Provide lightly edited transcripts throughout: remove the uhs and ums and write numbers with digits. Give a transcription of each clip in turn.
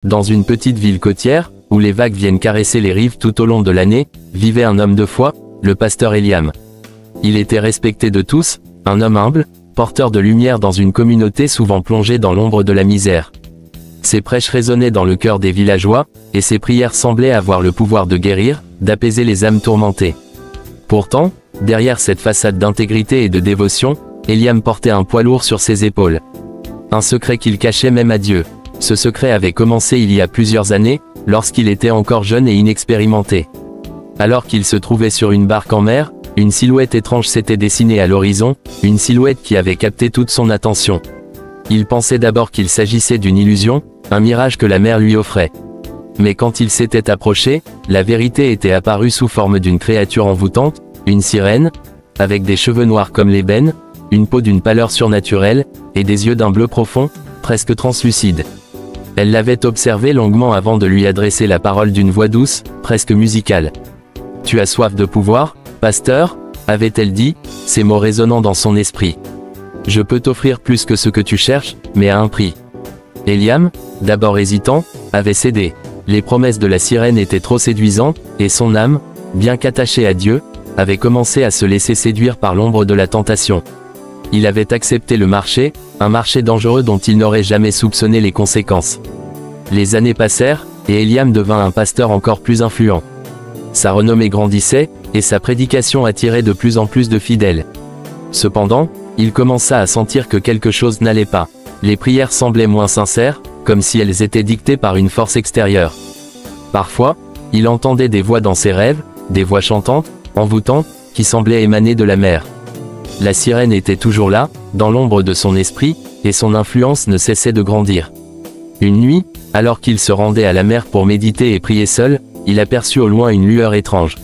Dans une petite ville côtière, où les vagues viennent caresser les rives tout au long de l'année, vivait un homme de foi, le pasteur Eliam. Il était respecté de tous, un homme humble, porteur de lumière dans une communauté souvent plongée dans l'ombre de la misère. Ses prêches résonnaient dans le cœur des villageois, et ses prières semblaient avoir le pouvoir de guérir, d'apaiser les âmes tourmentées. Pourtant, derrière cette façade d'intégrité et de dévotion, Eliam portait un poids lourd sur ses épaules. Un secret qu'il cachait même à Dieu. Ce secret avait commencé il y a plusieurs années, lorsqu'il était encore jeune et inexpérimenté. Alors qu'il se trouvait sur une barque en mer, une silhouette étrange s'était dessinée à l'horizon, une silhouette qui avait capté toute son attention. Il pensait d'abord qu'il s'agissait d'une illusion, un mirage que la mer lui offrait. Mais quand il s'était approché, la vérité était apparue sous forme d'une créature envoûtante, une sirène, avec des cheveux noirs comme l'ébène, une peau d'une pâleur surnaturelle, et des yeux d'un bleu profond, presque translucide. Elle l'avait observé longuement avant de lui adresser la parole d'une voix douce, presque musicale. « Tu as soif de pouvoir, pasteur ?» avait-elle dit, ces mots résonnant dans son esprit. « Je peux t'offrir plus que ce que tu cherches, mais à un prix. » Eliam, d'abord hésitant, avait cédé. Les promesses de la sirène étaient trop séduisantes, et son âme, bien qu'attachée à Dieu, avait commencé à se laisser séduire par l'ombre de la tentation. Il avait accepté le marché, un marché dangereux dont il n'aurait jamais soupçonné les conséquences. Les années passèrent, et Eliam devint un pasteur encore plus influent. Sa renommée grandissait, et sa prédication attirait de plus en plus de fidèles. Cependant, il commença à sentir que quelque chose n'allait pas. Les prières semblaient moins sincères, comme si elles étaient dictées par une force extérieure. Parfois, il entendait des voix dans ses rêves, des voix chantantes, envoûtantes, qui semblaient émaner de la mer. La sirène était toujours là, dans l'ombre de son esprit, et son influence ne cessait de grandir. Une nuit, alors qu'il se rendait à la mer pour méditer et prier seul, il aperçut au loin une lueur étrange.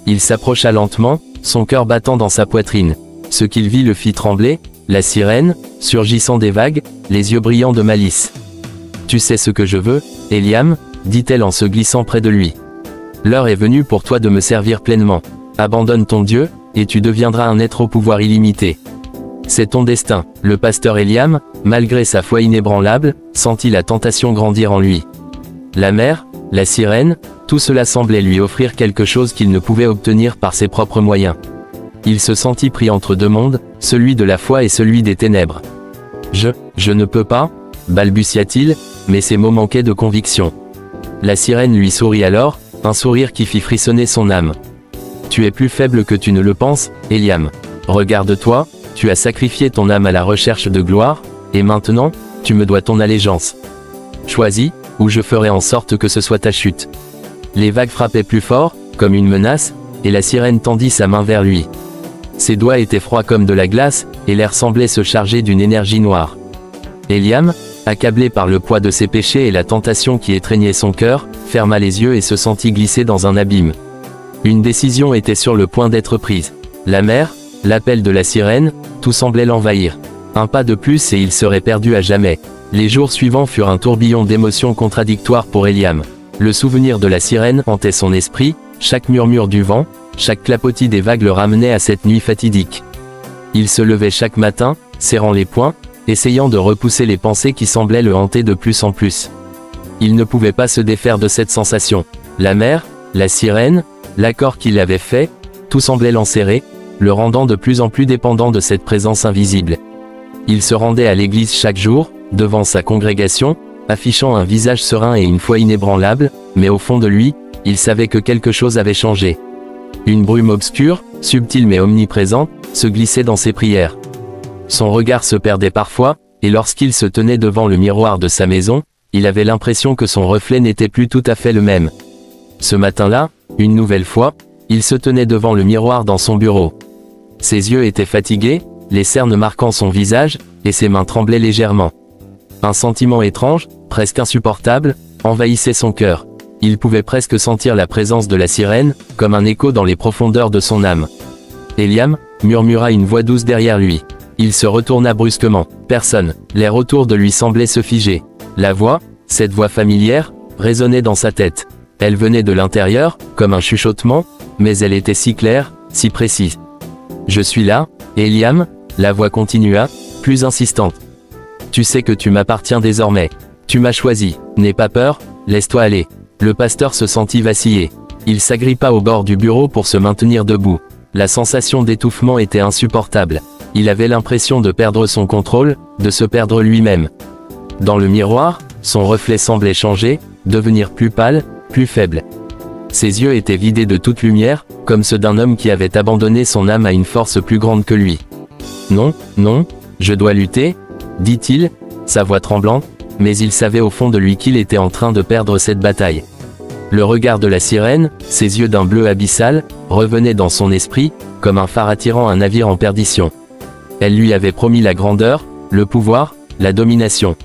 Il s'approcha lentement, son cœur battant dans sa poitrine. Ce qu'il vit le fit trembler, la sirène, surgissant des vagues, les yeux brillants de malice. « Tu sais ce que je veux, Eliam ?» dit-elle en se glissant près de lui. « L'heure est venue pour toi de me servir pleinement. Abandonne ton Dieu, et tu deviendras un être au pouvoir illimité. C'est ton destin. » Le pasteur Eliam, malgré sa foi inébranlable, sentit la tentation grandir en lui. La mer, la sirène, tout cela semblait lui offrir quelque chose qu'il ne pouvait obtenir par ses propres moyens. Il se sentit pris entre deux mondes, celui de la foi et celui des ténèbres. « Je ne peux pas » balbutia-t-il, mais ses mots manquaient de conviction. La sirène lui sourit alors, un sourire qui fit frissonner son âme. « Tu es plus faible que tu ne le penses, Eliam. Regarde-toi, tu as sacrifié ton âme à la recherche de gloire, et maintenant, tu me dois ton allégeance. Choisis, ou je ferai en sorte que ce soit ta chute. » Les vagues frappaient plus fort, comme une menace, et la sirène tendit sa main vers lui. Ses doigts étaient froids comme de la glace, et l'air semblait se charger d'une énergie noire. Eliam, accablé par le poids de ses péchés et la tentation qui étreignait son cœur, ferma les yeux et se sentit glisser dans un abîme. Une décision était sur le point d'être prise. La mer, l'appel de la sirène, tout semblait l'envahir. Un pas de plus et il serait perdu à jamais. Les jours suivants furent un tourbillon d'émotions contradictoires pour Eliam. Le souvenir de la sirène hantait son esprit, chaque murmure du vent, chaque clapotis des vagues le ramenait à cette nuit fatidique. Il se levait chaque matin, serrant les poings, essayant de repousser les pensées qui semblaient le hanter de plus en plus. Il ne pouvait pas se défaire de cette sensation. La mer, la sirène, l'accord qu'il avait fait, tout semblait l'enserrer, le rendant de plus en plus dépendant de cette présence invisible. Il se rendait à l'église chaque jour, devant sa congrégation, affichant un visage serein et une foi inébranlable, mais au fond de lui, il savait que quelque chose avait changé. Une brume obscure, subtile mais omniprésente, se glissait dans ses prières. Son regard se perdait parfois, et lorsqu'il se tenait devant le miroir de sa maison, il avait l'impression que son reflet n'était plus tout à fait le même. Ce matin-là, une nouvelle fois, il se tenait devant le miroir dans son bureau. Ses yeux étaient fatigués, les cernes marquant son visage, et ses mains tremblaient légèrement. Un sentiment étrange, presque insupportable, envahissait son cœur. Il pouvait presque sentir la présence de la sirène, comme un écho dans les profondeurs de son âme. « Eliam » murmura une voix douce derrière lui. Il se retourna brusquement. Personne. L'air autour de lui semblait se figer. La voix, cette voix familière, résonnait dans sa tête. Elle venait de l'intérieur, comme un chuchotement, mais elle était si claire, si précise. « Je suis là, Eliam » la voix continua, plus insistante. « Tu sais que tu m'appartiens désormais. Tu m'as choisi, n'aie pas peur, laisse-toi aller. Le pasteur se sentit vaciller. Il s'agrippa au bord du bureau pour se maintenir debout. La sensation d'étouffement était insupportable. Il avait l'impression de perdre son contrôle, de se perdre lui-même. Dans le miroir, son reflet semblait changer, devenir plus pâle, plus faible. Ses yeux étaient vidés de toute lumière, comme ceux d'un homme qui avait abandonné son âme à une force plus grande que lui. « Non, non, je dois lutter », dit-il, sa voix tremblante, mais il savait au fond de lui qu'il était en train de perdre cette bataille. Le regard de la sirène, ses yeux d'un bleu abyssal, revenait dans son esprit, comme un phare attirant un navire en perdition. Elle lui avait promis la grandeur, le pouvoir, la domination.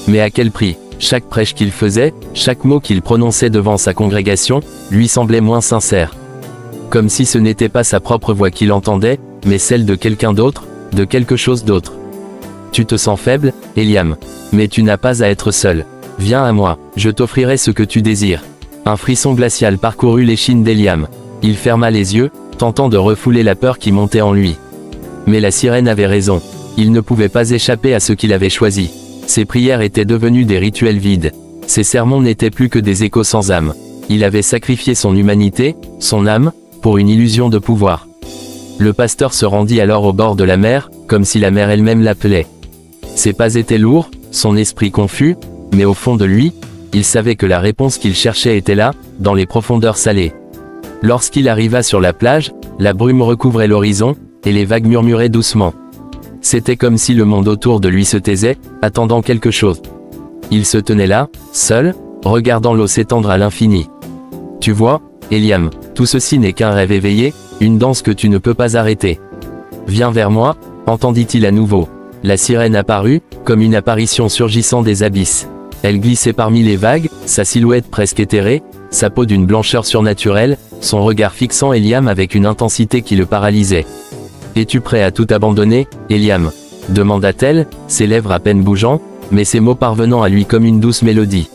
Mais à quel prix? Chaque prêche qu'il faisait, chaque mot qu'il prononçait devant sa congrégation, lui semblait moins sincère. Comme si ce n'était pas sa propre voix qu'il entendait, mais celle de quelqu'un d'autre, de quelque chose d'autre. Tu te sens faible, Eliam. Mais tu n'as pas à être seul. Viens à moi, je t'offrirai ce que tu désires. Un frisson glacial parcourut l'échine d'Eliam. Il ferma les yeux, tentant de refouler la peur qui montait en lui. Mais la sirène avait raison. Il ne pouvait pas échapper à ce qu'il avait choisi. Ses prières étaient devenues des rituels vides. Ses sermons n'étaient plus que des échos sans âme. Il avait sacrifié son humanité, son âme, pour une illusion de pouvoir. Le pasteur se rendit alors au bord de la mer, comme si la mer elle-même l'appelait. Ses pas étaient lourds, son esprit confus, mais au fond de lui, il savait que la réponse qu'il cherchait était là, dans les profondeurs salées. Lorsqu'il arriva sur la plage, la brume recouvrait l'horizon, et les vagues murmuraient doucement. C'était comme si le monde autour de lui se taisait, attendant quelque chose. Il se tenait là, seul, regardant l'eau s'étendre à l'infini. Tu vois, Eliam, tout ceci n'est qu'un rêve éveillé, une danse que tu ne peux pas arrêter. Viens vers moi, entendit-il à nouveau. La sirène apparut, comme une apparition surgissant des abysses. Elle glissait parmi les vagues, sa silhouette presque éthérée, sa peau d'une blancheur surnaturelle, son regard fixant Eliam avec une intensité qui le paralysait. « Es-tu prêt à tout abandonner, Eliam » demanda-t-elle, ses lèvres à peine bougeant, mais ses mots parvenant à lui comme une douce mélodie.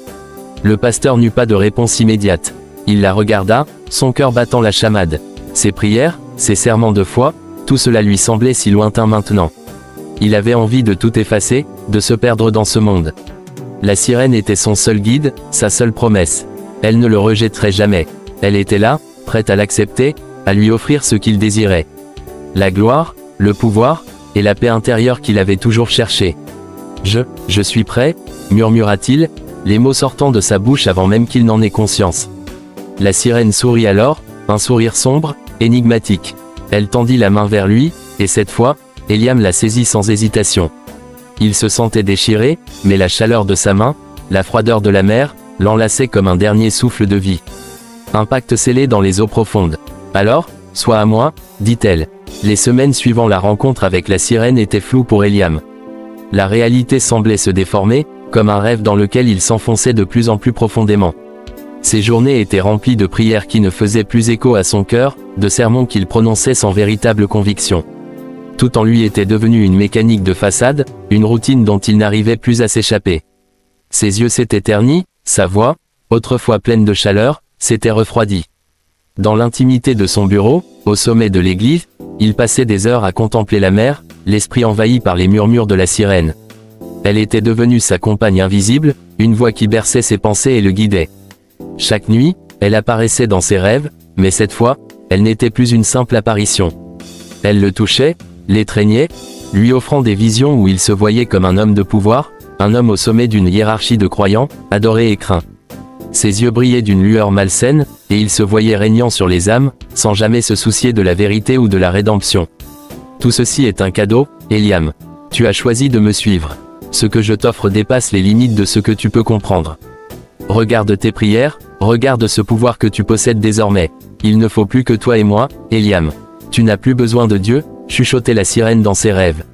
Le pasteur n'eut pas de réponse immédiate. Il la regarda, son cœur battant la chamade. Ses prières, ses serments de foi, tout cela lui semblait si lointain maintenant. Il avait envie de tout effacer, de se perdre dans ce monde. La sirène était son seul guide, sa seule promesse. Elle ne le rejetterait jamais. Elle était là, prête à l'accepter, à lui offrir ce qu'il désirait. La gloire, le pouvoir, et la paix intérieure qu'il avait toujours cherché. Je suis prêt, murmura-t-il, les mots sortant de sa bouche avant même qu'il n'en ait conscience. La sirène sourit alors, un sourire sombre, énigmatique. Elle tendit la main vers lui, et cette fois, Eliam la saisit sans hésitation. Il se sentait déchiré, mais la chaleur de sa main, la froideur de la mer, l'enlaçaient comme un dernier souffle de vie. Un pacte scellé dans les eaux profondes. Alors, sois à moi, dit-elle. Les semaines suivant la rencontre avec la sirène étaient floues pour Eliam. La réalité semblait se déformer, comme un rêve dans lequel il s'enfonçait de plus en plus profondément. Ses journées étaient remplies de prières qui ne faisaient plus écho à son cœur, de sermons qu'il prononçait sans véritable conviction. Tout en lui était devenu une mécanique de façade, une routine dont il n'arrivait plus à s'échapper. Ses yeux s'étaient ternis, sa voix, autrefois pleine de chaleur, s'était refroidie. Dans l'intimité de son bureau, au sommet de l'église, il passait des heures à contempler la mer, l'esprit envahi par les murmures de la sirène. Elle était devenue sa compagne invisible, une voix qui berçait ses pensées et le guidait. Chaque nuit, elle apparaissait dans ses rêves, mais cette fois, elle n'était plus une simple apparition. Elle le touchait, l'étreignait, lui offrant des visions où il se voyait comme un homme de pouvoir, un homme au sommet d'une hiérarchie de croyants, adoré et craint. Ses yeux brillaient d'une lueur malsaine, et il se voyait régnant sur les âmes, sans jamais se soucier de la vérité ou de la rédemption. Tout ceci est un cadeau, Eliam. Tu as choisi de me suivre. Ce que je t'offre dépasse les limites de ce que tu peux comprendre. Regarde tes prières, regarde ce pouvoir que tu possèdes désormais. Il ne faut plus que toi et moi, Eliam. Tu n'as plus besoin de Dieu, chuchotait la sirène dans ses rêves.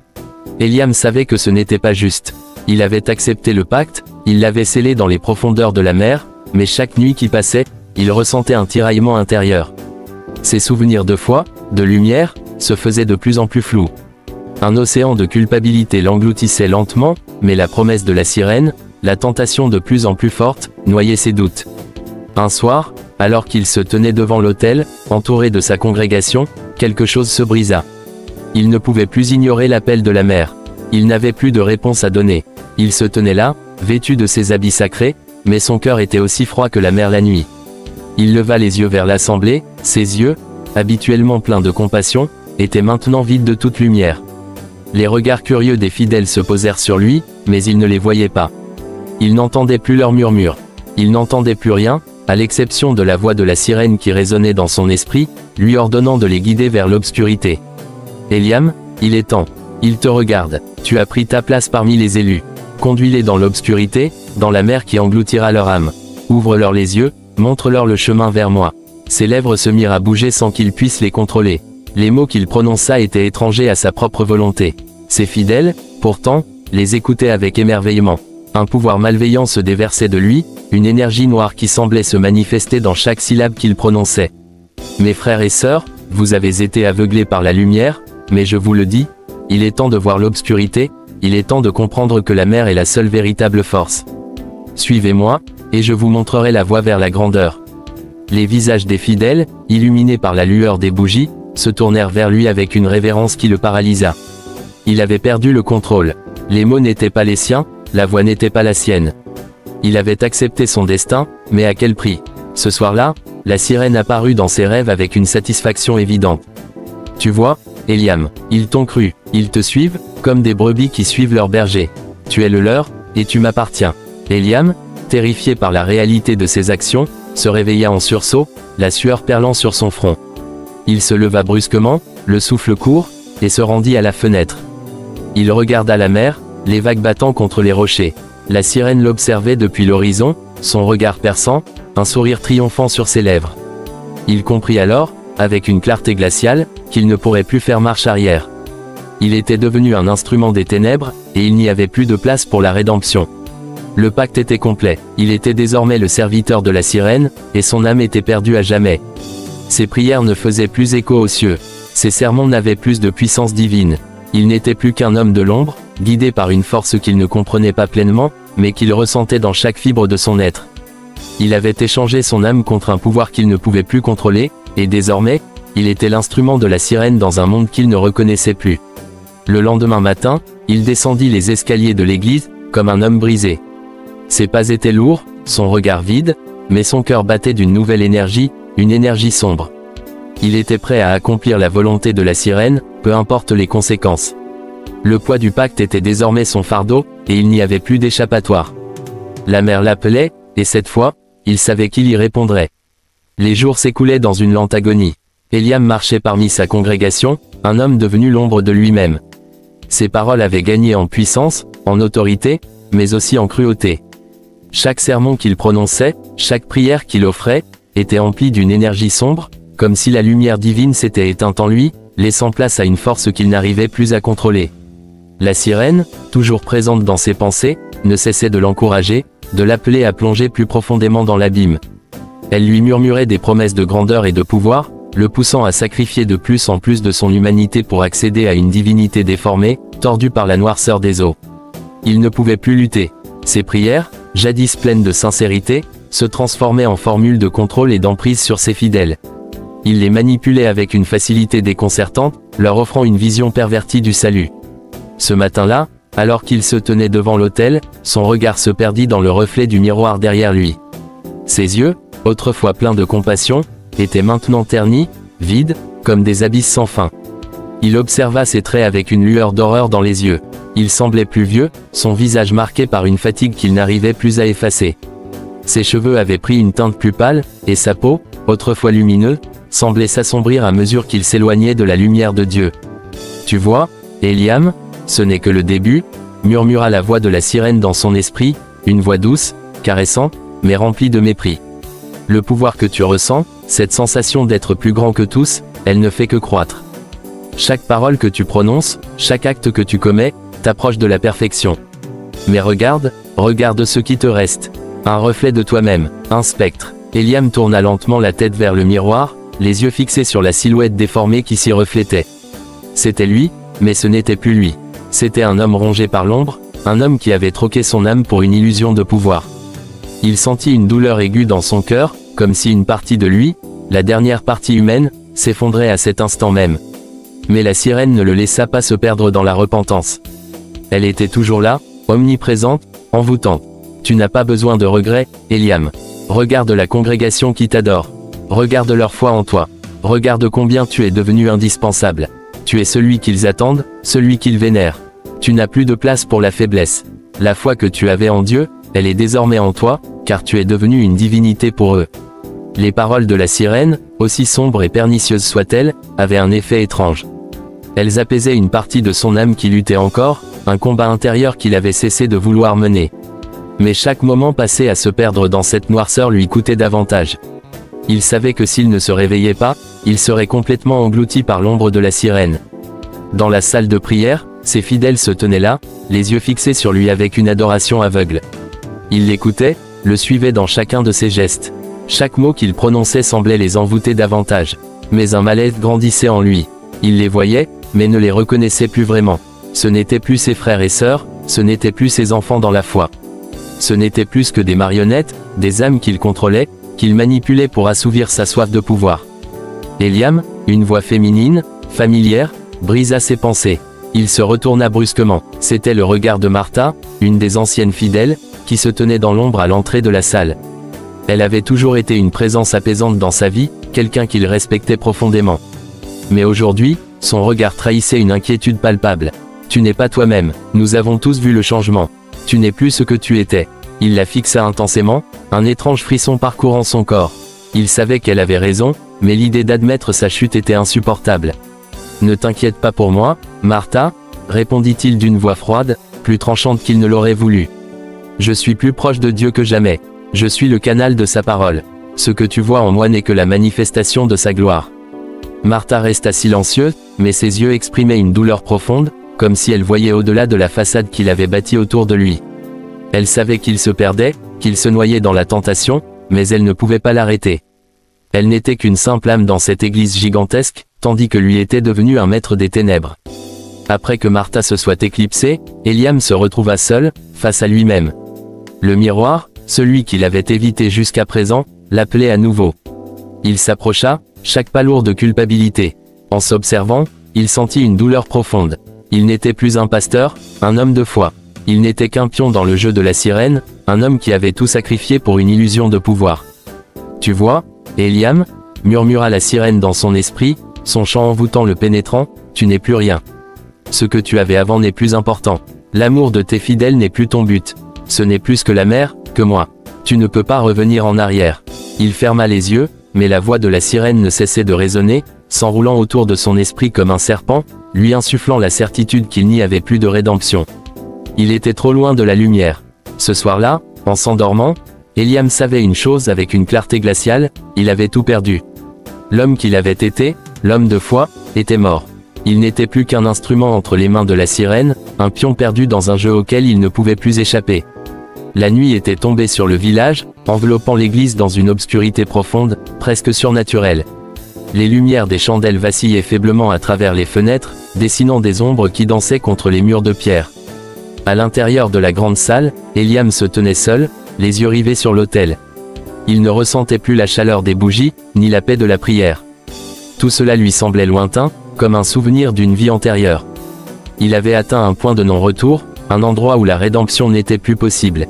Eliam savait que ce n'était pas juste. Il avait accepté le pacte, il l'avait scellé dans les profondeurs de la mer, mais chaque nuit qui passait, il ressentait un tiraillement intérieur. Ses souvenirs de foi, de lumière, se faisaient de plus en plus flous. Un océan de culpabilité l'engloutissait lentement, mais la promesse de la sirène, la tentation de plus en plus forte, noyait ses doutes. Un soir, alors qu'il se tenait devant l'autel, entouré de sa congrégation, quelque chose se brisa. Il ne pouvait plus ignorer l'appel de la mer. Il n'avait plus de réponse à donner. Il se tenait là, vêtu de ses habits sacrés, mais son cœur était aussi froid que la mer la nuit. Il leva les yeux vers l'assemblée, ses yeux, habituellement pleins de compassion, étaient maintenant vides de toute lumière. Les regards curieux des fidèles se posèrent sur lui, mais il ne les voyait pas. Il n'entendait plus leurs murmures. Il n'entendait plus rien, à l'exception de la voix de la sirène qui résonnait dans son esprit, lui ordonnant de les guider vers l'obscurité. « Eliam, il est temps. Il te regarde. Tu as pris ta place parmi les élus. Conduis-les dans l'obscurité, dans la mer qui engloutira leur âme. Ouvre-leur les yeux, montre-leur le chemin vers moi. » Ses lèvres se mirent à bouger sans qu'il puisse les contrôler. Les mots qu'il prononça étaient étrangers à sa propre volonté. Ses fidèles, pourtant, les écoutaient avec émerveillement. Un pouvoir malveillant se déversait de lui, une énergie noire qui semblait se manifester dans chaque syllabe qu'il prononçait. « Mes frères et sœurs, vous avez été aveuglés par la lumière, mais je vous le dis, il est temps de voir l'obscurité, il est temps de comprendre que la mer est la seule véritable force. Suivez-moi, et je vous montrerai la voie vers la grandeur. » Les visages des fidèles, illuminés par la lueur des bougies, se tournèrent vers lui avec une révérence qui le paralysa. Il avait perdu le contrôle. Les mots n'étaient pas les siens, la voix n'était pas la sienne. Il avait accepté son destin, mais à quel prix? Ce soir-là, la sirène apparut dans ses rêves avec une satisfaction évidente. « Tu vois, Eliam, ils t'ont cru, ils te suivent, comme des brebis qui suivent leur berger. Tu es le leur, et tu m'appartiens. » Eliam, terrifié par la réalité de ses actions, se réveilla en sursaut, la sueur perlant sur son front. Il se leva brusquement, le souffle court, et se rendit à la fenêtre. Il regarda la mer, les vagues battant contre les rochers. La sirène l'observait depuis l'horizon, son regard perçant, un sourire triomphant sur ses lèvres. Il comprit alors, avec une clarté glaciale, qu'il ne pourrait plus faire marche arrière. Il était devenu un instrument des ténèbres, et il n'y avait plus de place pour la rédemption. Le pacte était complet, il était désormais le serviteur de la sirène, et son âme était perdue à jamais. Ses prières ne faisaient plus écho aux cieux. Ses sermons n'avaient plus de puissance divine. Il n'était plus qu'un homme de l'ombre, guidé par une force qu'il ne comprenait pas pleinement, mais qu'il ressentait dans chaque fibre de son être. Il avait échangé son âme contre un pouvoir qu'il ne pouvait plus contrôler, et désormais, il était l'instrument de la sirène dans un monde qu'il ne reconnaissait plus. Le lendemain matin, il descendit les escaliers de l'église, comme un homme brisé. Ses pas étaient lourds, son regard vide, mais son cœur battait d'une nouvelle énergie, une énergie sombre. Il était prêt à accomplir la volonté de la sirène, peu importe les conséquences. Le poids du pacte était désormais son fardeau, et il n'y avait plus d'échappatoire. La mer l'appelait, et cette fois, il savait qu'il y répondrait. Les jours s'écoulaient dans une lente agonie. Eliam marchait parmi sa congrégation, un homme devenu l'ombre de lui-même. Ses paroles avaient gagné en puissance, en autorité, mais aussi en cruauté. Chaque sermon qu'il prononçait, chaque prière qu'il offrait, était empli d'une énergie sombre, comme si la lumière divine s'était éteinte en lui, laissant place à une force qu'il n'arrivait plus à contrôler. La sirène, toujours présente dans ses pensées, ne cessait de l'encourager, de l'appeler à plonger plus profondément dans l'abîme. Elle lui murmurait des promesses de grandeur et de pouvoir, le poussant à sacrifier de plus en plus de son humanité pour accéder à une divinité déformée, tordue par la noirceur des eaux. Il ne pouvait plus lutter. Ses prières, jadis pleines de sincérité, se transformaient en formules de contrôle et d'emprise sur ses fidèles. Il les manipulait avec une facilité déconcertante, leur offrant une vision pervertie du salut. Ce matin-là, alors qu'il se tenait devant l'autel, son regard se perdit dans le reflet du miroir derrière lui. Ses yeux, autrefois pleins de compassion, étaient maintenant ternis, vides, comme des abysses sans fin. Il observa ses traits avec une lueur d'horreur dans les yeux. Il semblait plus vieux, son visage marqué par une fatigue qu'il n'arrivait plus à effacer. Ses cheveux avaient pris une teinte plus pâle, et sa peau, autrefois lumineuse, semblait s'assombrir à mesure qu'il s'éloignait de la lumière de Dieu. « Tu vois, Eliam, ce n'est que le début » murmura la voix de la sirène dans son esprit, une voix douce, caressante, mais remplie de mépris. « Le pouvoir que tu ressens, cette sensation d'être plus grand que tous, elle ne fait que croître. Chaque parole que tu prononces, chaque acte que tu commets, t'approche de la perfection. Mais regarde, regarde ce qui te reste. Un reflet de toi-même, un spectre. » Eliam tourna lentement la tête vers le miroir, les yeux fixés sur la silhouette déformée qui s'y reflétait. C'était lui, mais ce n'était plus lui. C'était un homme rongé par l'ombre, un homme qui avait troqué son âme pour une illusion de pouvoir. Il sentit une douleur aiguë dans son cœur, comme si une partie de lui, la dernière partie humaine, s'effondrait à cet instant même. Mais la sirène ne le laissa pas se perdre dans la repentance. Elle était toujours là, omniprésente, envoûtante. Tu n'as pas besoin de regrets, Eliam. Regarde la congrégation qui t'adore. Regarde leur foi en toi. Regarde combien tu es devenu indispensable. Tu es celui qu'ils attendent, celui qu'ils vénèrent. Tu n'as plus de place pour la faiblesse. La foi que tu avais en Dieu, elle est désormais en toi, car tu es devenu une divinité pour eux. Les paroles de la sirène, aussi sombres et pernicieuses soient-elles, avaient un effet étrange. Elles apaisaient une partie de son âme qui luttait encore, un combat intérieur qu'il avait cessé de vouloir mener. Mais chaque moment passé à se perdre dans cette noirceur lui coûtait davantage. Il savait que s'il ne se réveillait pas, il serait complètement englouti par l'ombre de la sirène. Dans la salle de prière, ses fidèles se tenaient là, les yeux fixés sur lui avec une adoration aveugle. Ils l'écoutaient, le suivaient dans chacun de ses gestes. Chaque mot qu'il prononçait semblait les envoûter davantage. Mais un malaise grandissait en lui. Il les voyait, mais ne les reconnaissait plus vraiment. Ce n'étaient plus ses frères et sœurs, ce n'étaient plus ses enfants dans la foi. Ce n'étaient plus que des marionnettes, des âmes qu'il contrôlait, qu'il manipulait pour assouvir sa soif de pouvoir. Eliam, une voix féminine, familière, brisa ses pensées. Il se retourna brusquement. C'était le regard de Martha, une des anciennes fidèles, qui se tenait dans l'ombre à l'entrée de la salle. Elle avait toujours été une présence apaisante dans sa vie, quelqu'un qu'il respectait profondément. Mais aujourd'hui, son regard trahissait une inquiétude palpable. « Tu n'es pas toi-même, nous avons tous vu le changement. Tu n'es plus ce que tu étais. » Il la fixa intensément, un étrange frisson parcourant son corps. Il savait qu'elle avait raison, mais l'idée d'admettre sa chute était insupportable. « Ne t'inquiète pas pour moi, Martha, » répondit-il d'une voix froide, plus tranchante qu'il ne l'aurait voulu. « Je suis plus proche de Dieu que jamais. Je suis le canal de sa parole. Ce que tu vois en moi n'est que la manifestation de sa gloire. » Martha resta silencieuse, mais ses yeux exprimaient une douleur profonde, comme si elle voyait au-delà de la façade qu'il avait bâtie autour de lui. Elle savait qu'il se perdait, qu'il se noyait dans la tentation, mais elle ne pouvait pas l'arrêter. Elle n'était qu'une simple âme dans cette église gigantesque, tandis que lui était devenu un maître des ténèbres. Après que Martha se soit éclipsée, Eliam se retrouva seul, face à lui-même. Le miroir, celui qu'il avait évité jusqu'à présent, l'appelait à nouveau. Il s'approcha, chaque pas lourd de culpabilité. En s'observant, il sentit une douleur profonde. Il n'était plus un pasteur, un homme de foi. Il n'était qu'un pion dans le jeu de la sirène, un homme qui avait tout sacrifié pour une illusion de pouvoir. « Tu vois, Eliam » murmura la sirène dans son esprit, son chant envoûtant le pénétrant, « tu n'es plus rien. Ce que tu avais avant n'est plus important. L'amour de tes fidèles n'est plus ton but. Ce n'est plus que la mer, que moi. Tu ne peux pas revenir en arrière. » Il ferma les yeux, mais la voix de la sirène ne cessait de résonner, s'enroulant autour de son esprit comme un serpent, lui insufflant la certitude qu'il n'y avait plus de rédemption. Il était trop loin de la lumière. Ce soir-là, en s'endormant, Eliam savait une chose avec une clarté glaciale, il avait tout perdu. L'homme qu'il avait été, l'homme de foi, était mort. Il n'était plus qu'un instrument entre les mains de la sirène, un pion perdu dans un jeu auquel il ne pouvait plus échapper. La nuit était tombée sur le village, enveloppant l'église dans une obscurité profonde, presque surnaturelle. Les lumières des chandelles vacillaient faiblement à travers les fenêtres, dessinant des ombres qui dansaient contre les murs de pierre. À l'intérieur de la grande salle, Eliam se tenait seul, les yeux rivés sur l'autel. Il ne ressentait plus la chaleur des bougies, ni la paix de la prière. Tout cela lui semblait lointain, comme un souvenir d'une vie antérieure. Il avait atteint un point de non-retour, un endroit où la rédemption n'était plus possible.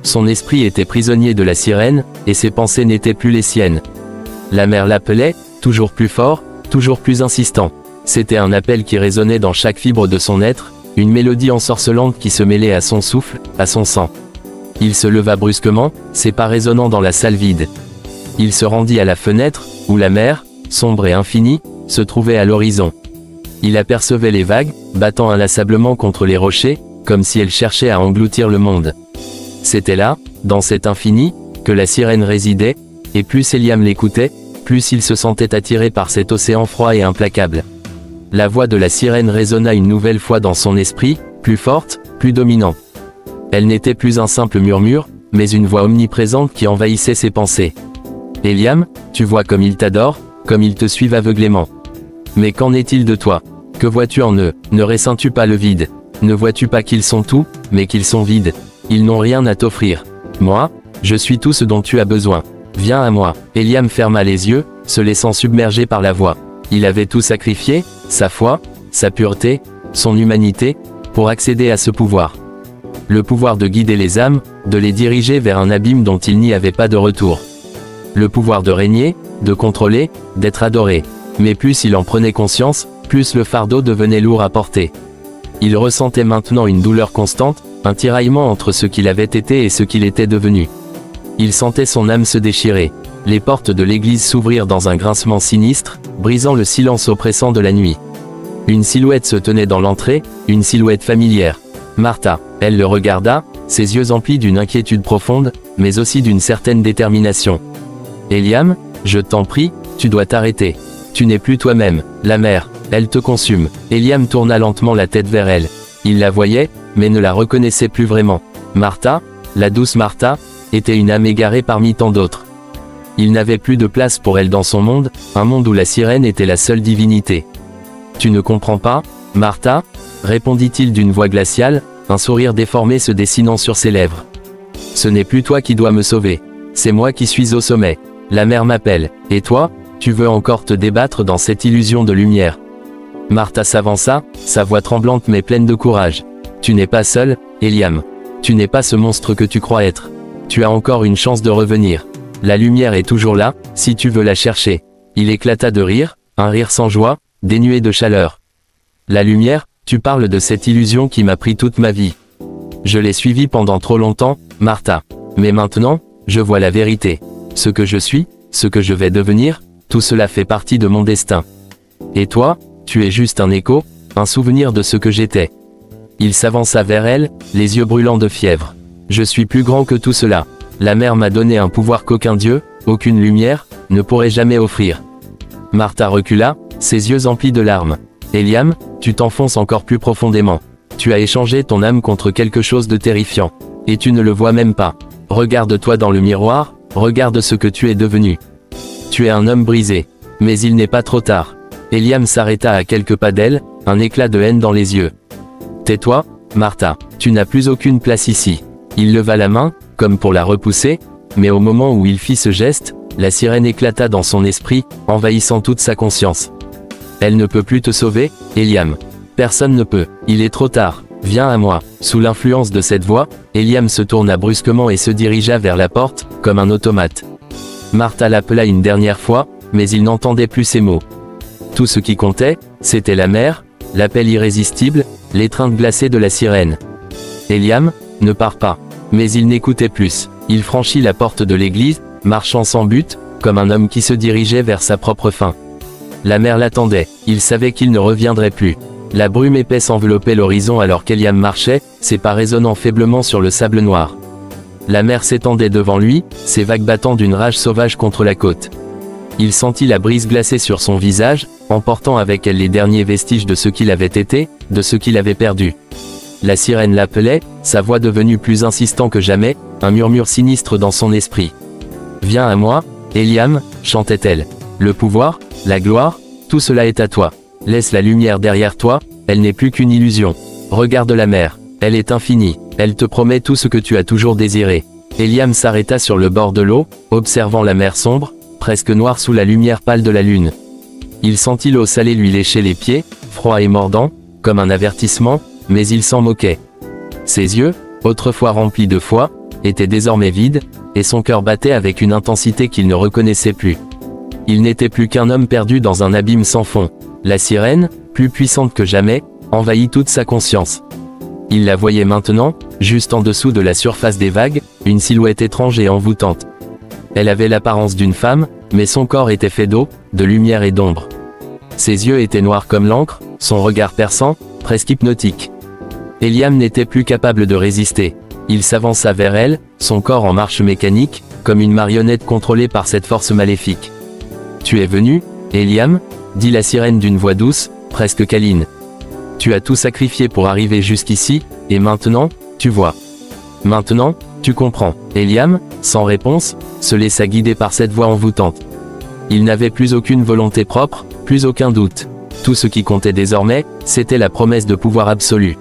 Son esprit était prisonnier de la sirène, et ses pensées n'étaient plus les siennes. La mer l'appelait, toujours plus fort, toujours plus insistant. C'était un appel qui résonnait dans chaque fibre de son être, une mélodie ensorcelante qui se mêlait à son souffle, à son sang. Il se leva brusquement, ses pas résonnant dans la salle vide. Il se rendit à la fenêtre, où la mer, sombre et infinie, se trouvait à l'horizon. Il apercevait les vagues, battant inlassablement contre les rochers, comme si elles cherchaient à engloutir le monde. C'était là, dans cet infini, que la sirène résidait, et plus Eliam l'écoutait, plus il se sentait attiré par cet océan froid et implacable. La voix de la sirène résonna une nouvelle fois dans son esprit, plus forte, plus dominante. Elle n'était plus un simple murmure, mais une voix omniprésente qui envahissait ses pensées. « Eliam, tu vois comme ils t'adorent, comme ils te suivent aveuglément. Mais qu'en est-il de toi? Que vois-tu en eux? Ne ressens-tu pas le vide? Ne vois-tu pas qu'ils sont tout, mais qu'ils sont vides? Ils n'ont rien à t'offrir. Moi, je suis tout ce dont tu as besoin. Viens à moi. » Eliam ferma les yeux, se laissant submerger par la voix. Il avait tout sacrifié, sa foi, sa pureté, son humanité, pour accéder à ce pouvoir. Le pouvoir de guider les âmes, de les diriger vers un abîme dont il n'y avait pas de retour. Le pouvoir de régner, de contrôler, d'être adoré. Mais plus il en prenait conscience, plus le fardeau devenait lourd à porter. Il ressentait maintenant une douleur constante, un tiraillement entre ce qu'il avait été et ce qu'il était devenu. Il sentait son âme se déchirer. Les portes de l'église s'ouvrirent dans un grincement sinistre, brisant le silence oppressant de la nuit. Une silhouette se tenait dans l'entrée, une silhouette familière. Martha. Elle le regarda, ses yeux emplis d'une inquiétude profonde, mais aussi d'une certaine détermination. Eliam, je t'en prie, tu dois t'arrêter. Tu n'es plus toi-même, la mère, elle te consume. Eliam tourna lentement la tête vers elle. Il la voyait, mais ne la reconnaissait plus vraiment. Martha, la douce Martha, était une âme égarée parmi tant d'autres. Il n'avait plus de place pour elle dans son monde, un monde où la sirène était la seule divinité. Tu ne comprends pas, Martha, répondit-il d'une voix glaciale, un sourire déformé se dessinant sur ses lèvres. Ce n'est plus toi qui dois me sauver. C'est moi qui suis au sommet. La mère m'appelle. Et toi, tu veux encore te débattre dans cette illusion de lumière. Martha s'avança, sa voix tremblante mais pleine de courage. Tu n'es pas seul, Eliam. Tu n'es pas ce monstre que tu crois être. Tu as encore une chance de revenir. La lumière est toujours là, si tu veux la chercher. Il éclata de rire, un rire sans joie, dénué de chaleur. La lumière, tu parles de cette illusion qui m'a pris toute ma vie. Je l'ai suivie pendant trop longtemps, Martha. Mais maintenant, je vois la vérité. Ce que je suis, ce que je vais devenir, tout cela fait partie de mon destin. Et toi, tu es juste un écho, un souvenir de ce que j'étais. Il s'avança vers elle, les yeux brûlants de fièvre. Je suis plus grand que tout cela. La mère m'a donné un pouvoir qu'aucun dieu, aucune lumière, ne pourrait jamais offrir. Martha recula, ses yeux emplis de larmes. Eliam, tu t'enfonces encore plus profondément. Tu as échangé ton âme contre quelque chose de terrifiant. Et tu ne le vois même pas. Regarde-toi dans le miroir, regarde ce que tu es devenu. Tu es un homme brisé. Mais il n'est pas trop tard. Eliam s'arrêta à quelques pas d'elle, un éclat de haine dans les yeux. Tais-toi, Martha, tu n'as plus aucune place ici. Il leva la main, comme pour la repousser, mais au moment où il fit ce geste, la sirène éclata dans son esprit, envahissant toute sa conscience. Elle ne peut plus te sauver, Eliam. Personne ne peut. Il est trop tard. Viens à moi. Sous l'influence de cette voix, Eliam se tourna brusquement et se dirigea vers la porte, comme un automate. Martha l'appela une dernière fois, mais il n'entendait plus ses mots. Tout ce qui comptait, c'était la mer, l'appel irrésistible, l'étreinte glacée de la sirène. Eliam, ne pars pas. Mais il n'écoutait plus. Il franchit la porte de l'église, marchant sans but, comme un homme qui se dirigeait vers sa propre fin. La mer l'attendait, il savait qu'il ne reviendrait plus. La brume épaisse enveloppait l'horizon alors qu'Eliam marchait, ses pas résonnant faiblement sur le sable noir. La mer s'étendait devant lui, ses vagues battant d'une rage sauvage contre la côte. Il sentit la brise glacée sur son visage, emportant avec elle les derniers vestiges de ce qu'il avait été, de ce qu'il avait perdu. La sirène l'appelait, sa voix devenue plus insistante que jamais, un murmure sinistre dans son esprit. « Viens à moi, Eliam » chantait-elle. « Le pouvoir, la gloire, tout cela est à toi. Laisse la lumière derrière toi, elle n'est plus qu'une illusion. Regarde la mer, elle est infinie, elle te promet tout ce que tu as toujours désiré. » Eliam s'arrêta sur le bord de l'eau, observant la mer sombre, presque noire sous la lumière pâle de la lune. Il sentit l'eau salée lui lécher les pieds, froid et mordant, comme un avertissement, mais il s'en moquait. Ses yeux, autrefois remplis de foi, étaient désormais vides, et son cœur battait avec une intensité qu'il ne reconnaissait plus. Il n'était plus qu'un homme perdu dans un abîme sans fond. La sirène, plus puissante que jamais, envahit toute sa conscience. Il la voyait maintenant, juste en dessous de la surface des vagues, une silhouette étrange et envoûtante. Elle avait l'apparence d'une femme, mais son corps était fait d'eau, de lumière et d'ombre. Ses yeux étaient noirs comme l'encre, son regard perçant, presque hypnotique. Eliam n'était plus capable de résister. Il s'avança vers elle, son corps en marche mécanique, comme une marionnette contrôlée par cette force maléfique. « Tu es venu, Eliam » dit la sirène d'une voix douce, presque câline. « Tu as tout sacrifié pour arriver jusqu'ici, et maintenant, tu vois. Maintenant, tu comprends. » Eliam, sans réponse, se laissa guider par cette voix envoûtante. Il n'avait plus aucune volonté propre, plus aucun doute. Tout ce qui comptait désormais, c'était la promesse de pouvoir absolu.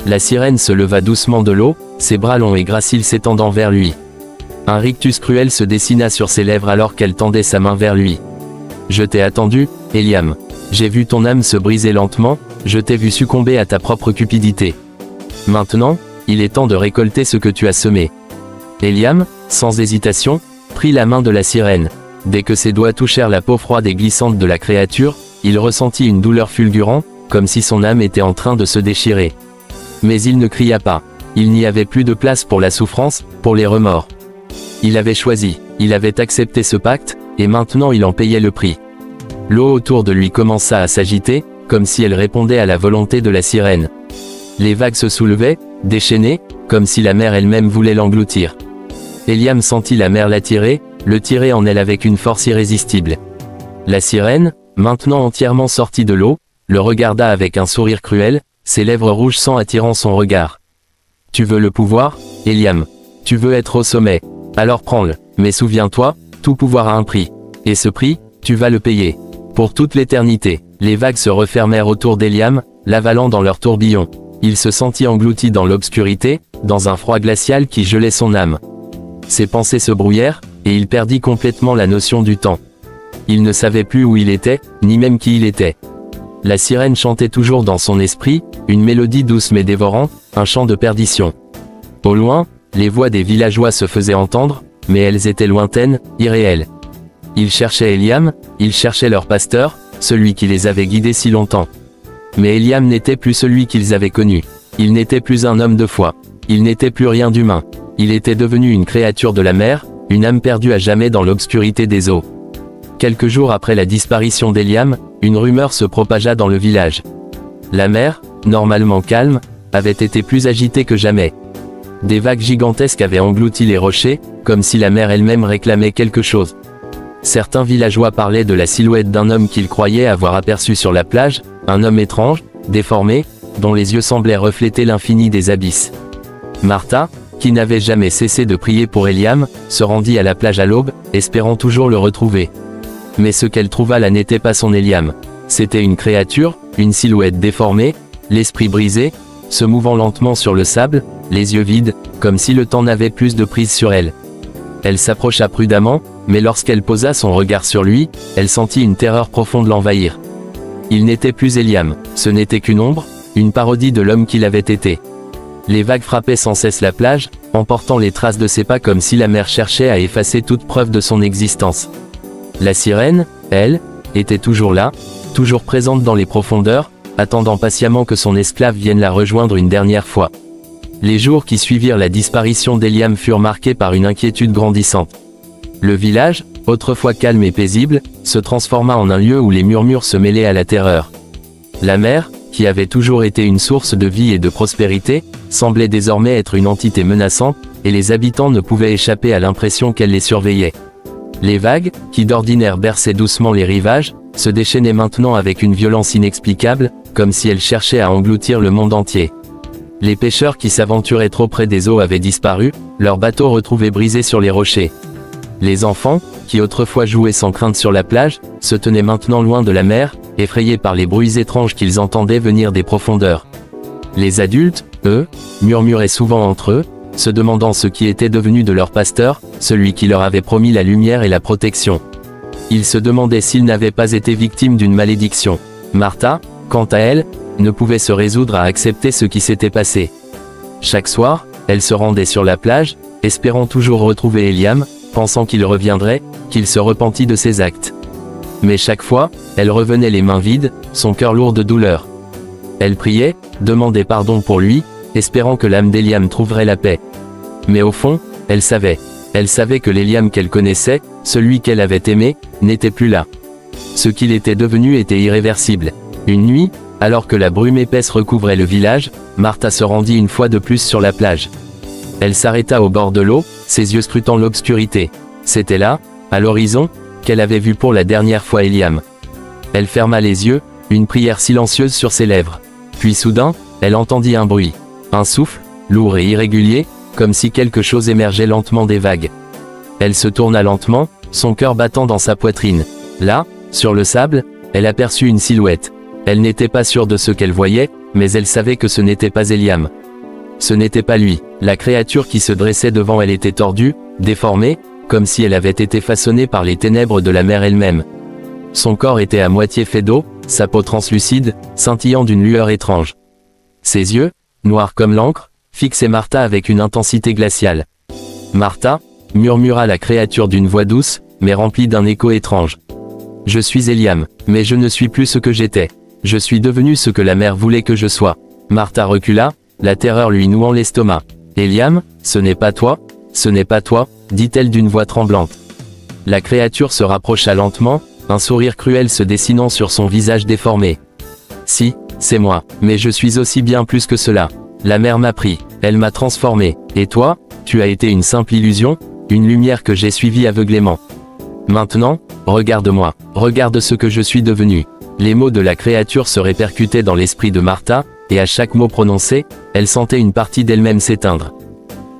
La sirène se leva doucement de l'eau, ses bras longs et graciles s'étendant vers lui. Un rictus cruel se dessina sur ses lèvres alors qu'elle tendait sa main vers lui. « Je t'ai attendu, Eliam. J'ai vu ton âme se briser lentement, je t'ai vu succomber à ta propre cupidité. Maintenant, il est temps de récolter ce que tu as semé. Eliam, sans hésitation, prit la main de la sirène. Dès que ses doigts touchèrent la peau froide et glissante de la créature, il ressentit une douleur fulgurante, comme si son âme était en train de se déchirer. Mais il ne cria pas. Il n'y avait plus de place pour la souffrance, pour les remords. Il avait choisi, il avait accepté ce pacte, et maintenant il en payait le prix. L'eau autour de lui commença à s'agiter, comme si elle répondait à la volonté de la sirène. Les vagues se soulevaient, déchaînées, comme si la mer elle-même voulait l'engloutir. Eliam sentit la mer l'attirer, le tirer en elle avec une force irrésistible. La sirène, maintenant entièrement sortie de l'eau, le regarda avec un sourire cruel, ses lèvres rouges sang attirant son regard. « Tu veux le pouvoir, Eliam? Tu veux être au sommet? Alors prends-le, mais souviens-toi, tout pouvoir a un prix. Et ce prix, tu vas le payer. Pour toute l'éternité. » Les vagues se refermèrent autour d'Eliam, l'avalant dans leur tourbillon. Il se sentit englouti dans l'obscurité, dans un froid glacial qui gelait son âme. Ses pensées se brouillèrent, et il perdit complètement la notion du temps. Il ne savait plus où il était, ni même qui il était. La sirène chantait toujours dans son esprit, une mélodie douce mais dévorante, un chant de perdition. Au loin, les voix des villageois se faisaient entendre, mais elles étaient lointaines, irréelles. Ils cherchaient Eliam, ils cherchaient leur pasteur, celui qui les avait guidés si longtemps. Mais Eliam n'était plus celui qu'ils avaient connu. Il n'était plus un homme de foi. Il n'était plus rien d'humain. Il était devenu une créature de la mer, une âme perdue à jamais dans l'obscurité des eaux. Quelques jours après la disparition d'Eliam, une rumeur se propagea dans le village. La mer, normalement calme, avait été plus agitée que jamais. Des vagues gigantesques avaient englouti les rochers, comme si la mer elle-même réclamait quelque chose. Certains villageois parlaient de la silhouette d'un homme qu'ils croyaient avoir aperçu sur la plage, un homme étrange, déformé, dont les yeux semblaient refléter l'infini des abysses. Martha, qui n'avait jamais cessé de prier pour Eliam, se rendit à la plage à l'aube, espérant toujours le retrouver. Mais ce qu'elle trouva là n'était pas son Eliam. C'était une créature, une silhouette déformée, l'esprit brisé, se mouvant lentement sur le sable, les yeux vides, comme si le temps n'avait plus de prise sur elle. Elle s'approcha prudemment, mais lorsqu'elle posa son regard sur lui, elle sentit une terreur profonde l'envahir. Il n'était plus Eliam, ce n'était qu'une ombre, une parodie de l'homme qu'il avait été. Les vagues frappaient sans cesse la plage, emportant les traces de ses pas comme si la mer cherchait à effacer toute preuve de son existence. La sirène, elle, était toujours là, toujours présente dans les profondeurs, attendant patiemment que son esclave vienne la rejoindre une dernière fois. Les jours qui suivirent la disparition d'Eliam furent marqués par une inquiétude grandissante. Le village, autrefois calme et paisible, se transforma en un lieu où les murmures se mêlaient à la terreur. La mer, qui avait toujours été une source de vie et de prospérité, semblait désormais être une entité menaçante, et les habitants ne pouvaient échapper à l'impression qu'elle les surveillait. Les vagues, qui d'ordinaire berçaient doucement les rivages, se déchaînaient maintenant avec une violence inexplicable, comme si elles cherchaient à engloutir le monde entier. Les pêcheurs qui s'aventuraient trop près des eaux avaient disparu, leurs bateaux retrouvés brisés sur les rochers. Les enfants, qui autrefois jouaient sans crainte sur la plage, se tenaient maintenant loin de la mer, effrayés par les bruits étranges qu'ils entendaient venir des profondeurs. Les adultes, eux, murmuraient souvent entre eux, se demandant ce qui était devenu de leur pasteur, celui qui leur avait promis la lumière et la protection. Ils se demandaient s'ils n'avaient pas été victimes d'une malédiction. Martha, quant à elle, ne pouvait se résoudre à accepter ce qui s'était passé. Chaque soir, elle se rendait sur la plage, espérant toujours retrouver Eliam, pensant qu'il reviendrait, qu'il se repentit de ses actes. Mais chaque fois, elle revenait les mains vides, son cœur lourd de douleur. Elle priait, demandait pardon pour lui, espérant que l'âme d'Eliam trouverait la paix. Mais au fond, elle savait que l'Eliam qu'elle connaissait, celui qu'elle avait aimé, n'était plus là. Ce qu'il était devenu était irréversible. Une nuit, alors que la brume épaisse recouvrait le village, Martha se rendit une fois de plus sur la plage. Elle s'arrêta au bord de l'eau, ses yeux scrutant l'obscurité. C'était là, à l'horizon, qu'elle avait vu pour la dernière fois Eliam. Elle ferma les yeux, une prière silencieuse sur ses lèvres. Puis soudain, elle entendit un bruit. Un souffle, lourd et irrégulier, comme si quelque chose émergeait lentement des vagues. Elle se tourna lentement, son cœur battant dans sa poitrine. Là, sur le sable, elle aperçut une silhouette. Elle n'était pas sûre de ce qu'elle voyait, mais elle savait que ce n'était pas Eliam. Ce n'était pas lui. La créature qui se dressait devant elle était tordue, déformée, comme si elle avait été façonnée par les ténèbres de la mer elle-même. Son corps était à moitié fait d'eau, sa peau translucide, scintillant d'une lueur étrange. Ses yeux, noirs comme l'encre, fixait Martha avec une intensité glaciale. « Martha » murmura la créature d'une voix douce, mais remplie d'un écho étrange. « Je suis Eliam, mais je ne suis plus ce que j'étais. Je suis devenu ce que la mère voulait que je sois. » Martha recula, la terreur lui nouant l'estomac. « Eliam, ce n'est pas toi, ce n'est pas toi, » dit-elle d'une voix tremblante. La créature se rapprocha lentement, un sourire cruel se dessinant sur son visage déformé. « Si, c'est moi, mais je suis aussi bien plus que cela. La mère m'a pris, elle m'a transformé, et toi, tu as été une simple illusion, une lumière que j'ai suivie aveuglément. Maintenant, regarde-moi, regarde ce que je suis devenu. » Les mots de la créature se répercutaient dans l'esprit de Martha, et à chaque mot prononcé, elle sentait une partie d'elle-même s'éteindre.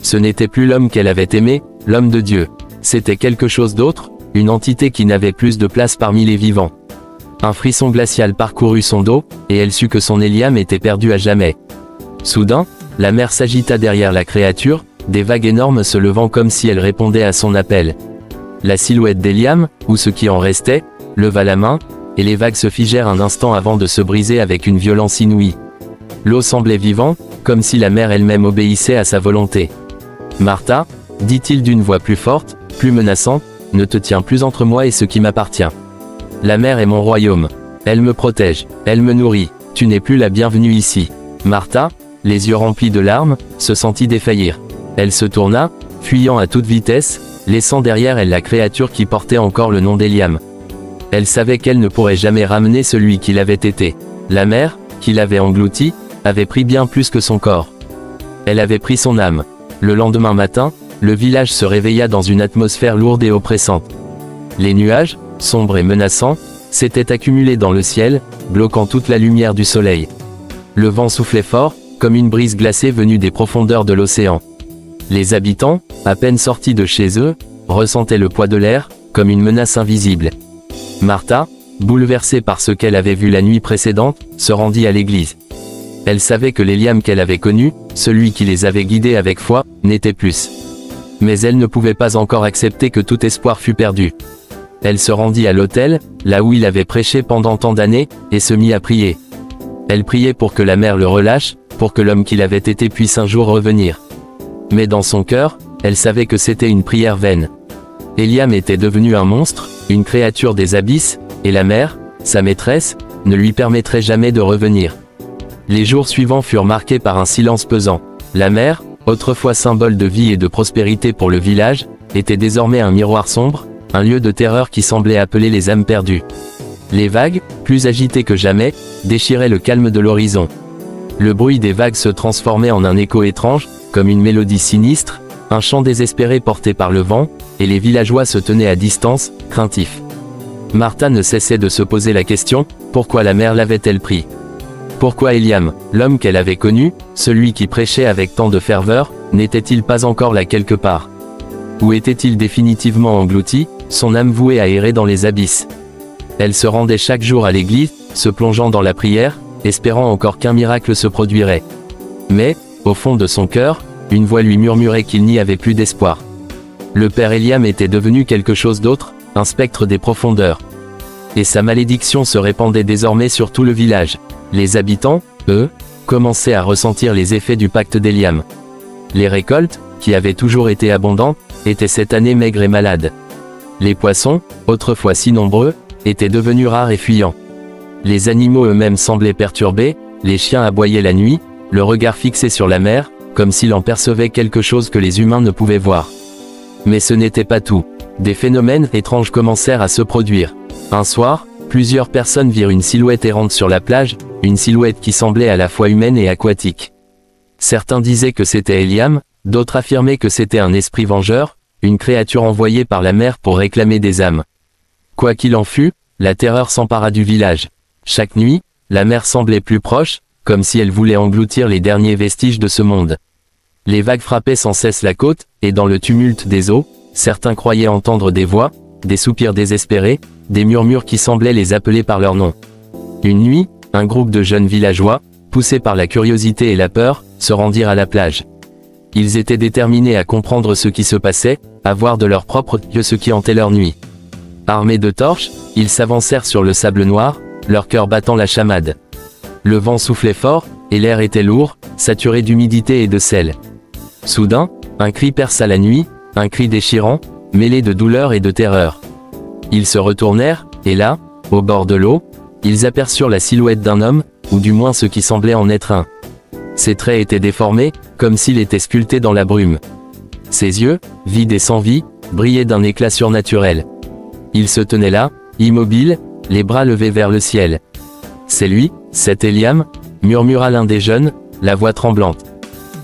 Ce n'était plus l'homme qu'elle avait aimé, l'homme de Dieu. C'était quelque chose d'autre, une entité qui n'avait plus de place parmi les vivants. Un frisson glacial parcourut son dos, et elle sut que son Eliam était perdu à jamais. Soudain, la mer s'agita derrière la créature, des vagues énormes se levant comme si elles répondaient à son appel. La silhouette d'Eliam, ou ce qui en restait, leva la main, et les vagues se figèrent un instant avant de se briser avec une violence inouïe. L'eau semblait vivante, comme si la mer elle-même obéissait à sa volonté. « Martha » dit-il d'une voix plus forte, plus menaçante, « ne te tiens plus entre moi et ce qui m'appartient. La mer est mon royaume. Elle me protège, elle me nourrit, tu n'es plus la bienvenue ici. » Martha, les yeux remplis de larmes, se sentit défaillir. Elle se tourna, fuyant à toute vitesse, laissant derrière elle la créature qui portait encore le nom d'Eliam. Elle savait qu'elle ne pourrait jamais ramener celui qu'il avait été. La mer, qui l'avait englouti, avait pris bien plus que son corps. Elle avait pris son âme. Le lendemain matin, le village se réveilla dans une atmosphère lourde et oppressante. Les nuages, sombres et menaçants, s'étaient accumulés dans le ciel, bloquant toute la lumière du soleil. Le vent soufflait fort, comme une brise glacée venue des profondeurs de l'océan. Les habitants, à peine sortis de chez eux, ressentaient le poids de l'air, comme une menace invisible. Martha, bouleversée par ce qu'elle avait vu la nuit précédente, se rendit à l'église. Elle savait que l'Eliam qu'elle avait connu, celui qui les avait guidés avec foi, n'était plus. Mais elle ne pouvait pas encore accepter que tout espoir fût perdu. Elle se rendit à l'autel, là où il avait prêché pendant tant d'années, et se mit à prier. Elle priait pour que la mer le relâche, pour que l'homme qu'il avait été puisse un jour revenir. Mais dans son cœur, elle savait que c'était une prière vaine. Eliam était devenu un monstre, une créature des abysses, et la mer, sa maîtresse, ne lui permettrait jamais de revenir. Les jours suivants furent marqués par un silence pesant. La mer, autrefois symbole de vie et de prospérité pour le village, était désormais un miroir sombre, un lieu de terreur qui semblait appeler les âmes perdues. Les vagues, plus agitées que jamais, déchiraient le calme de l'horizon. Le bruit des vagues se transformait en un écho étrange, comme une mélodie sinistre, un chant désespéré porté par le vent, et les villageois se tenaient à distance, craintifs. Martha ne cessait de se poser la question, pourquoi la mer l'avait-elle pris? Pourquoi Eliam, l'homme qu'elle avait connu, celui qui prêchait avec tant de ferveur, n'était-il pas encore là quelque part? Ou était-il définitivement englouti, son âme vouée à errer dans les abysses? Elle se rendait chaque jour à l'église, se plongeant dans la prière, espérant encore qu'un miracle se produirait. Mais, au fond de son cœur, une voix lui murmurait qu'il n'y avait plus d'espoir. Le père Eliam était devenu quelque chose d'autre, un spectre des profondeurs. Et sa malédiction se répandait désormais sur tout le village. Les habitants, eux, commençaient à ressentir les effets du pacte d'Eliam. Les récoltes, qui avaient toujours été abondantes, étaient cette année maigres et malades. Les poissons, autrefois si nombreux, étaient devenus rares et fuyants. Les animaux eux-mêmes semblaient perturbés, les chiens aboyaient la nuit, le regard fixé sur la mer, comme s'il en percevait quelque chose que les humains ne pouvaient voir. Mais ce n'était pas tout. Des phénomènes étranges commencèrent à se produire. Un soir, plusieurs personnes virent une silhouette errante sur la plage, une silhouette qui semblait à la fois humaine et aquatique. Certains disaient que c'était Eliam, d'autres affirmaient que c'était un esprit vengeur, une créature envoyée par la mer pour réclamer des âmes. Quoi qu'il en fût, la terreur s'empara du village. Chaque nuit, la mer semblait plus proche, comme si elle voulait engloutir les derniers vestiges de ce monde. Les vagues frappaient sans cesse la côte, et dans le tumulte des eaux, certains croyaient entendre des voix, des soupirs désespérés, des murmures qui semblaient les appeler par leur nom. Une nuit, un groupe de jeunes villageois, poussés par la curiosité et la peur, se rendirent à la plage. Ils étaient déterminés à comprendre ce qui se passait, à voir de leurs propres yeux ce qui hantait leur nuit. Armés de torches, ils s'avancèrent sur le sable noir, leur cœur battant la chamade. Le vent soufflait fort, et l'air était lourd, saturé d'humidité et de sel. Soudain, un cri perça la nuit, un cri déchirant, mêlé de douleur et de terreur. Ils se retournèrent, et là, au bord de l'eau, ils aperçurent la silhouette d'un homme, ou du moins ce qui semblait en être un. Ses traits étaient déformés, comme s'il était sculpté dans la brume. Ses yeux, vides et sans vie, brillaient d'un éclat surnaturel. Il se tenait là, immobile, les bras levés vers le ciel. « C'est lui, c'est Eliam » murmura l'un des jeunes, la voix tremblante.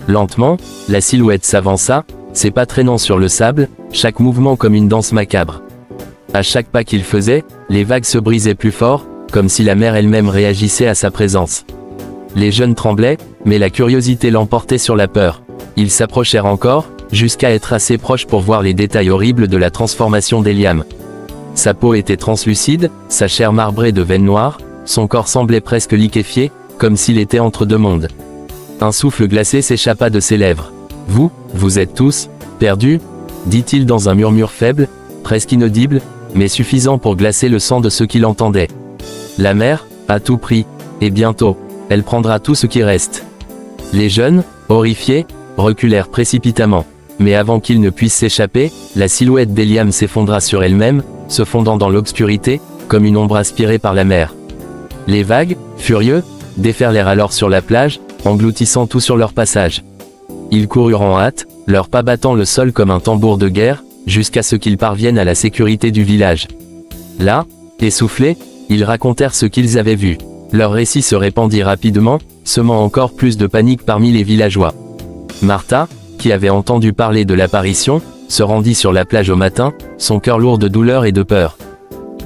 Lentement, la silhouette s'avança, ses pas traînant sur le sable, chaque mouvement comme une danse macabre. À chaque pas qu'il faisait, les vagues se brisaient plus fort, comme si la mer elle-même réagissait à sa présence. Les jeunes tremblaient, mais la curiosité l'emportait sur la peur. Ils s'approchèrent encore, jusqu'à être assez proches pour voir les détails horribles de la transformation d'Eliam. Sa peau était translucide, sa chair marbrée de veines noires, son corps semblait presque liquéfié, comme s'il était entre deux mondes. Un souffle glacé s'échappa de ses lèvres. « Vous êtes tous perdus ?» dit-il dans un murmure faible, presque inaudible, mais suffisant pour glacer le sang de ceux qui l'entendaient. La mer, à tout prix, et bientôt, elle prendra tout ce qui reste. Les jeunes, horrifiés, reculèrent précipitamment. Mais avant qu'ils ne puissent s'échapper, la silhouette d'Eliam s'effondra sur elle-même, se fondant dans l'obscurité, comme une ombre aspirée par la mer. Les vagues, furieux, déferlèrent alors sur la plage, engloutissant tout sur leur passage. Ils coururent en hâte, leurs pas battant le sol comme un tambour de guerre, jusqu'à ce qu'ils parviennent à la sécurité du village. Là, essoufflés, ils racontèrent ce qu'ils avaient vu. Leur récit se répandit rapidement, semant encore plus de panique parmi les villageois. Martha, qui avait entendu parler de l'apparition, se rendit sur la plage au matin, son cœur lourd de douleur et de peur.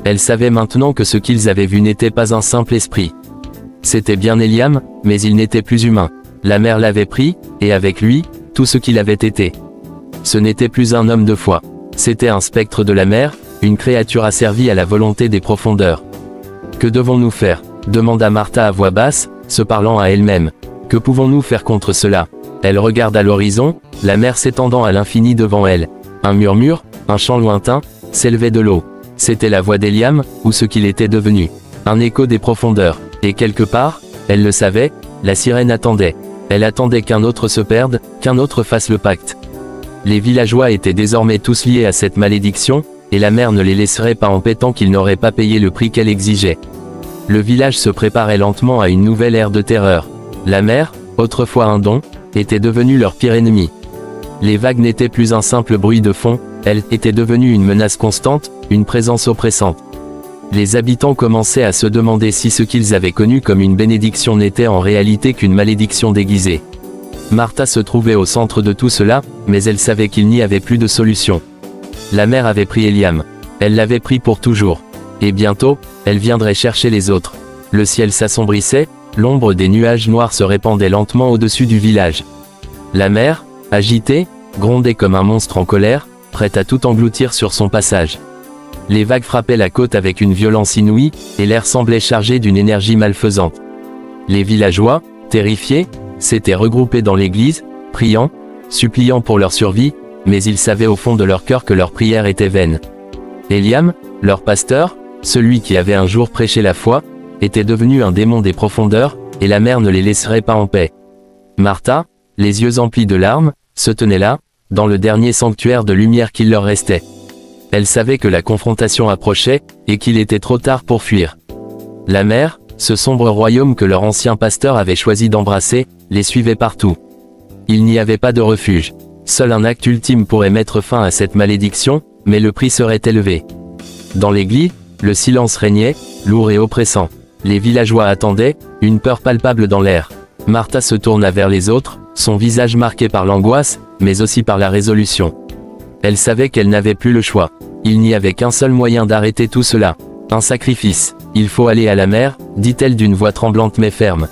Elle savait maintenant que ce qu'ils avaient vu n'était pas un simple esprit. C'était bien Eliam, mais il n'était plus humain. La mer l'avait pris, et avec lui, tout ce qu'il avait été. Ce n'était plus un homme de foi. C'était un spectre de la mer, une créature asservie à la volonté des profondeurs. « Que devons-nous faire ?» demanda Martha à voix basse, se parlant à elle-même. « Que pouvons-nous faire contre cela ?» Elle regarda l'horizon, la mer s'étendant à l'infini devant elle. Un murmure, un chant lointain, s'élevait de l'eau. C'était la voix d'Eliam, ou ce qu'il était devenu. Un écho des profondeurs. Et quelque part, elle le savait, la sirène attendait. Elle attendait qu'un autre se perde, qu'un autre fasse le pacte. Les villageois étaient désormais tous liés à cette malédiction, et la mer ne les laisserait pas en paix tant qu'ils n'auraient pas payé le prix qu'elle exigeait. Le village se préparait lentement à une nouvelle ère de terreur. La mer, autrefois un don, était devenue leur pire ennemi. Les vagues n'étaient plus un simple bruit de fond, elles étaient devenues une menace constante, une présence oppressante. Les habitants commençaient à se demander si ce qu'ils avaient connu comme une bénédiction n'était en réalité qu'une malédiction déguisée. Martha se trouvait au centre de tout cela, mais elle savait qu'il n'y avait plus de solution. La mer avait pris Eliam. Elle l'avait pris pour toujours. Et bientôt, elle viendrait chercher les autres. Le ciel s'assombrissait, l'ombre des nuages noirs se répandait lentement au-dessus du village. La mer, agitée, grondait comme un monstre en colère, prête à tout engloutir sur son passage. Les vagues frappaient la côte avec une violence inouïe, et l'air semblait chargé d'une énergie malfaisante. Les villageois, terrifiés, s'étaient regroupés dans l'église, priant, suppliant pour leur survie, mais ils savaient au fond de leur cœur que leur prière était vaine. Eliam, leur pasteur, celui qui avait un jour prêché la foi, était devenu un démon des profondeurs, et la mer ne les laisserait pas en paix. Martha, les yeux emplis de larmes, se tenait là, dans le dernier sanctuaire de lumière qu'il leur restait. Elle savait que la confrontation approchait, et qu'il était trop tard pour fuir. La mer, ce sombre royaume que leur ancien pasteur avait choisi d'embrasser, les suivait partout. Il n'y avait pas de refuge. Seul un acte ultime pourrait mettre fin à cette malédiction, mais le prix serait élevé. Dans l'église, le silence régnait, lourd et oppressant. Les villageois attendaient, une peur palpable dans l'air. Martha se tourna vers les autres, son visage marqué par l'angoisse, mais aussi par la résolution. Elle savait qu'elle n'avait plus le choix. Il n'y avait qu'un seul moyen d'arrêter tout cela. Un sacrifice. Il faut aller à la mer, dit-elle d'une voix tremblante mais ferme.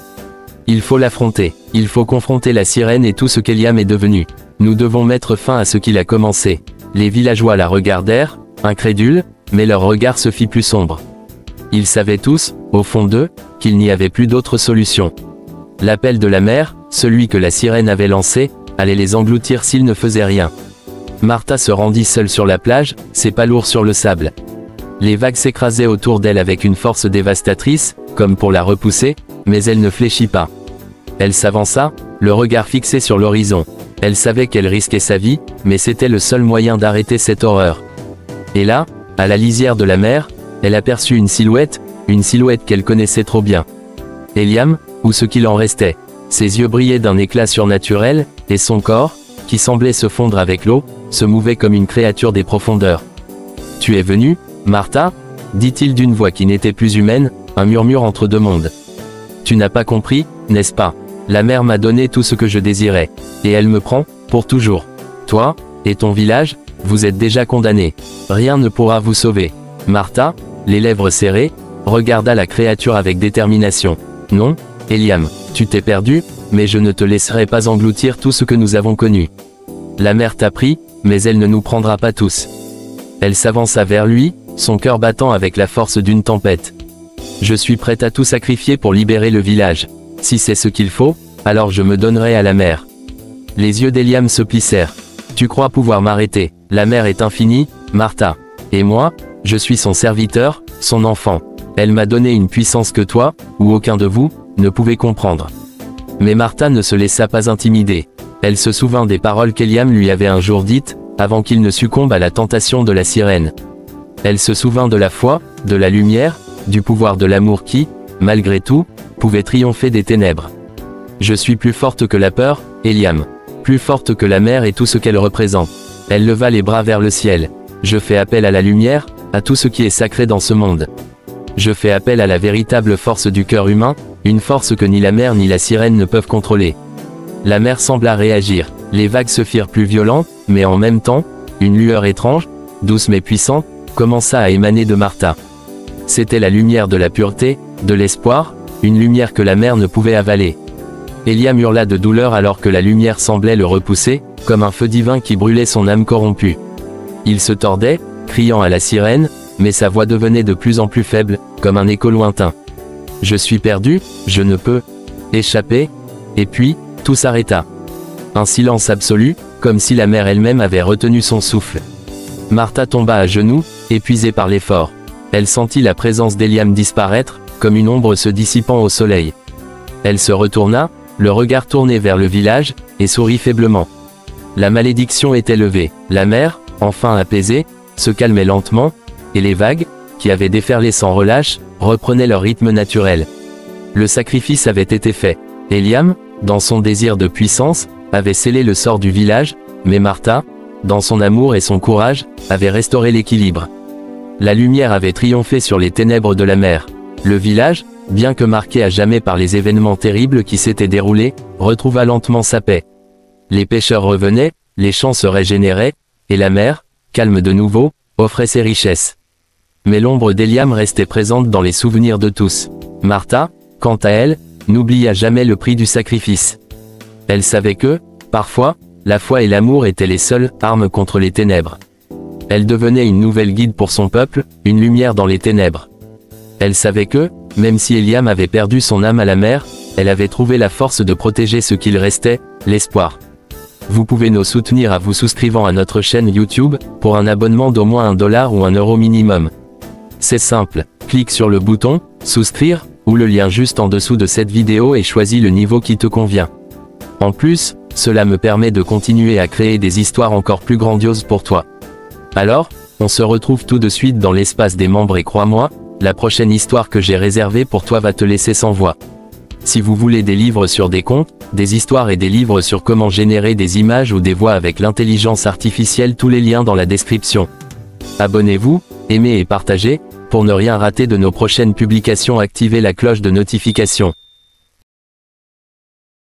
Il faut l'affronter. Il faut confronter la sirène et tout ce qu'Eliam est devenu. Nous devons mettre fin à ce qu'il a commencé. Les villageois la regardèrent, incrédules, mais leur regard se fit plus sombre. Ils savaient tous, au fond d'eux, qu'il n'y avait plus d'autre solution. L'appel de la mer, celui que la sirène avait lancé, allait les engloutir s'ils ne faisaient rien. Martha se rendit seule sur la plage, ses pas lourds sur le sable. Les vagues s'écrasaient autour d'elle avec une force dévastatrice, comme pour la repousser, mais elle ne fléchit pas. Elle s'avança, le regard fixé sur l'horizon. Elle savait qu'elle risquait sa vie, mais c'était le seul moyen d'arrêter cette horreur. Et là, à la lisière de la mer, elle aperçut une silhouette qu'elle connaissait trop bien. Eliam, ou ce qu'il en restait. Ses yeux brillaient d'un éclat surnaturel, et son corps, qui semblait se fondre avec l'eau, se mouvait comme une créature des profondeurs. « Tu es venue, Martha ?» dit-il d'une voix qui n'était plus humaine, un murmure entre deux mondes. « Tu n'as pas compris, n'est-ce pas? La mer m'a donné tout ce que je désirais, et elle me prend, pour toujours. Toi, et ton village, vous êtes déjà condamnés. Rien ne pourra vous sauver. » Martha, les lèvres serrées, regarda la créature avec détermination. « Non, Eliam, tu t'es perdu, mais je ne te laisserai pas engloutir tout ce que nous avons connu. La mer t'a pris, mais elle ne nous prendra pas tous. » Elle s'avança vers lui, son cœur battant avec la force d'une tempête. « Je suis prête à tout sacrifier pour libérer le village. Si c'est ce qu'il faut, alors je me donnerai à la mer. » Les yeux d'Eliam se plissèrent. « Tu crois pouvoir m'arrêter? La mer est infinie, Martha. Et moi, je suis son serviteur, son enfant. Elle m'a donné une puissance que toi, ou aucun de vous, ne pouvait comprendre. » Mais Martha ne se laissa pas intimider. Elle se souvint des paroles qu'Eliam lui avait un jour dites, avant qu'il ne succombe à la tentation de la sirène. Elle se souvint de la foi, de la lumière, du pouvoir de l'amour qui, malgré tout, pouvait triompher des ténèbres. « Je suis plus forte que la peur, Eliam. Plus forte que la mer et tout ce qu'elle représente. » Elle leva les bras vers le ciel. « Je fais appel à la lumière, à tout ce qui est sacré dans ce monde. Je fais appel à la véritable force du cœur humain, une force que ni la mer ni la sirène ne peuvent contrôler. » La mer sembla réagir. Les vagues se firent plus violentes, mais en même temps, une lueur étrange, douce mais puissante, commença à émaner de Martha. C'était la lumière de la pureté, de l'espoir, une lumière que la mer ne pouvait avaler. Eliam hurla de douleur alors que la lumière semblait le repousser, comme un feu divin qui brûlait son âme corrompue. Il se tordait, criant à la sirène, mais sa voix devenait de plus en plus faible, comme un écho lointain. « Je suis perdu, je ne peux échapper. » Et puis, tout s'arrêta. Un silence absolu, comme si la mer elle-même avait retenu son souffle. Martha tomba à genoux, épuisée par l'effort. Elle sentit la présence d'Eliam disparaître, comme une ombre se dissipant au soleil. Elle se retourna, le regard tourné vers le village, et sourit faiblement. La malédiction était levée. La mer, enfin apaisée, se calmait lentement, et les vagues, qui avaient déferlé sans relâche, reprenaient leur rythme naturel. Le sacrifice avait été fait. Eliam, dans son désir de puissance, avait scellé le sort du village, mais Martha, dans son amour et son courage, avait restauré l'équilibre. La lumière avait triomphé sur les ténèbres de la mer. Le village, bien que marqué à jamais par les événements terribles qui s'étaient déroulés, retrouva lentement sa paix. Les pêcheurs revenaient, les champs se régénéraient, et la mer, calme de nouveau, offrait ses richesses. Mais l'ombre d'Eliam restait présente dans les souvenirs de tous. Martha, quant à elle, n'oublia jamais le prix du sacrifice. Elle savait que, parfois, la foi et l'amour étaient les seules armes contre les ténèbres. Elle devenait une nouvelle guide pour son peuple, une lumière dans les ténèbres. Elle savait que, même si Eliam avait perdu son âme à la mer, elle avait trouvé la force de protéger ce qu'il restait, l'espoir. Vous pouvez nous soutenir en vous souscrivant à notre chaîne YouTube, pour un abonnement d'au moins $1 ou €1 minimum. C'est simple, clique sur le bouton « Souscrire » ou le lien juste en dessous de cette vidéo et choisis le niveau qui te convient. En plus, cela me permet de continuer à créer des histoires encore plus grandioses pour toi. Alors, on se retrouve tout de suite dans l'espace des membres et crois-moi, la prochaine histoire que j'ai réservée pour toi va te laisser sans voix. Si vous voulez des livres sur des contes, des histoires et des livres sur comment générer des images ou des voix avec l'intelligence artificielle, tous les liens dans la description. Abonnez-vous, aimez et partagez, pour ne rien rater de nos prochaines publications. Activez la cloche de notification.